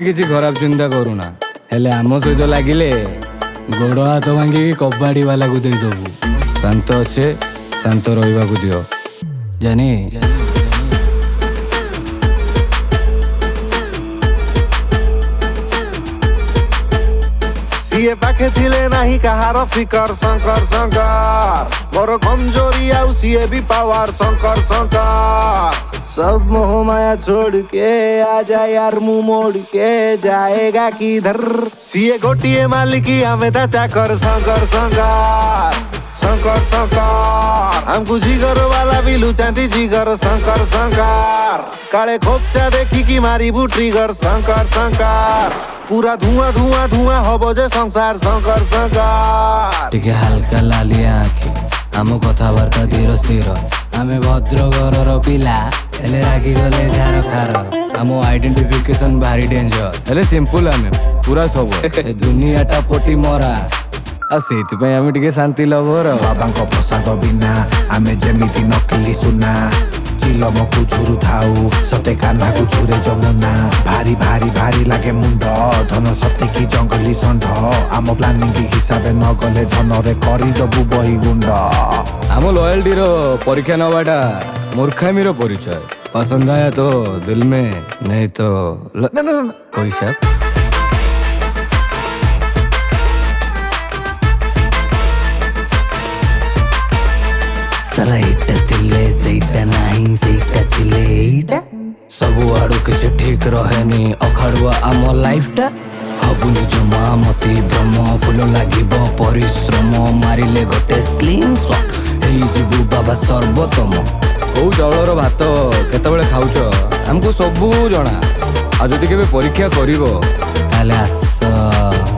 କିଛି ଖରାପ ଚିନ୍ତା କରୁନା, ହେଲେ ଆମ ସହିତ ଲାଗିଲେ ଗୋଡ଼ ହାତ ଭାଙ୍ଗିକି କବାଡ଼ି ବାଲାକୁ ଦେଇଦବୁ। ଶାନ୍ତ ଅଛେ, ଶାନ୍ତ ରହିବାକୁ ଦିଅ। ଜାନି ସିଏ ପାଖେ ଥିଲେ ନାହିଁ କାହାର ଫିକର ଶଙ୍କର ଶଙ୍କର ମୋର କମଜୋरी ଆଉ ସିଏ ବି ପାୱାର ଶଙ୍କର ଶଙ୍କର सब मोह माया छोड़ के आजा यार मुंह मोड़ के जाएगा किधर सीए गोटिए मालिकी हमें ता चाकर शंकर शंकर शंकर शंकर हमको जिगर वाला भी लुचाती जिगर शंकर शंकर काले खोपचा देखी की मारी बु ट्रिगर शंकर शंकर पूरा धुआं धुआं धुआं हबो जे संसार शंकर शंकर टिके हल्का लालिया आखि आम कथबार्ता धीर स्थिर आमे भद्रघर पिला हेले रागी गले झार खार आम आइडेंटिफिकेशन भारी डेंजर हेले सिंपल आमे पूरा सब ए दुनियाटा पटी मरा आ सेति आमे टिके शांति लभर बाबांको प्रसाद बिना आमे जेमिति नकली सुना चिलमकु झुरु थाउ सते कान्हाकु झुरे जमुना भारी भारी भारी लागे मुंड धन सते की जंगली षंढ आम प्लानिंग हिसाबे न गले धनरे करी दबु बही गुंड आम लॉयल्टी रो परीक्षा नवाटा मूर्खामी रो परिचय पसंद आया तो दिल में नहीं तो कोई शक सबु आड़ू किछ ठीक रहेनी अखाड़ुआ आम लाइफटा हबुनी जमा मती ब्रह्म फुल लागिब परिश्रम मारिले गोटे स्लिम शॉट हेई जीवु बाबा सर्वोत्तम कोउ चाउलर भात केतेबेले खाउछ हमको सबू जणा आ जदि केबे परीक्षा करिवो ताले आस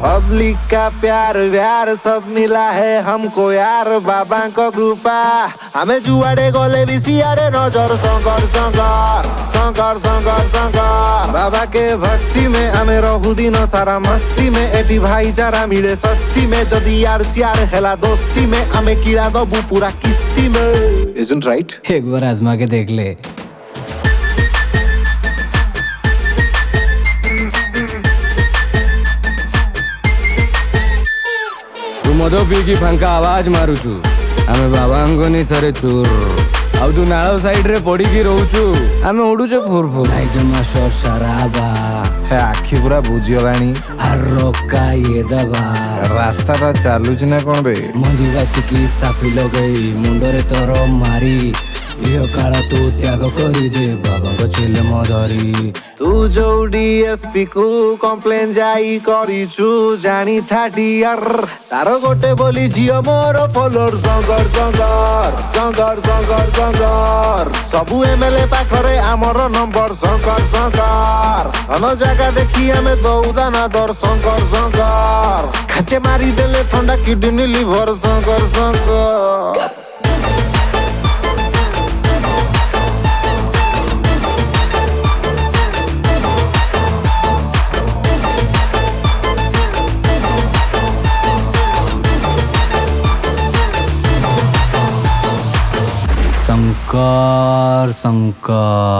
पब्लिक का प्यार व्यार सब मिला है हमको यार बाबा को कृपा हमें जुआड़े गले भी सियाड़े नजर शंकर शंकर शंकर शंकर शंकर बाबा के भक्ति में हमें रहु दिन सारा मस्ती में एटी भाईचारा मिले सस्ती में जदि यार सियार हेला दोस्ती में हमें कीड़ा दबू पूरा किस्ती में Isn't right? एक बार आजमा के देख ले तू मद पीकी फांका आवाज मारुचु आमे बाबांको निशारे चूर आउ तू नाଳ साइड रे पड़ीकी रहूचु आमे उडुचे फुर फुर आइजन मास्टर सराबा हे आखि पूरा बुझिगलानी आरोका ये दबा रास्ता चालुच ना कोन बे मंदी बासिकी साफी लगई मुंडरे तोर मारी इहो काळ तू त्याग करी दे बाबांको चिल मधरी तू जो डीएसपी को कंप्लेन जाई करिछु जानी था डियर तारो गोटे बोली जियो मोर फॉलोअर शंकर शंकर शंकर शंकर शंकर सबु एमएलए पाखरे आमर नंबर शंकर शंकर अन जगह देखी हमें दौदा ना दर शंकर शंकर खाचे मारी देले ठंडा किडनी लिवर शंकर शंकर शंकर शंकर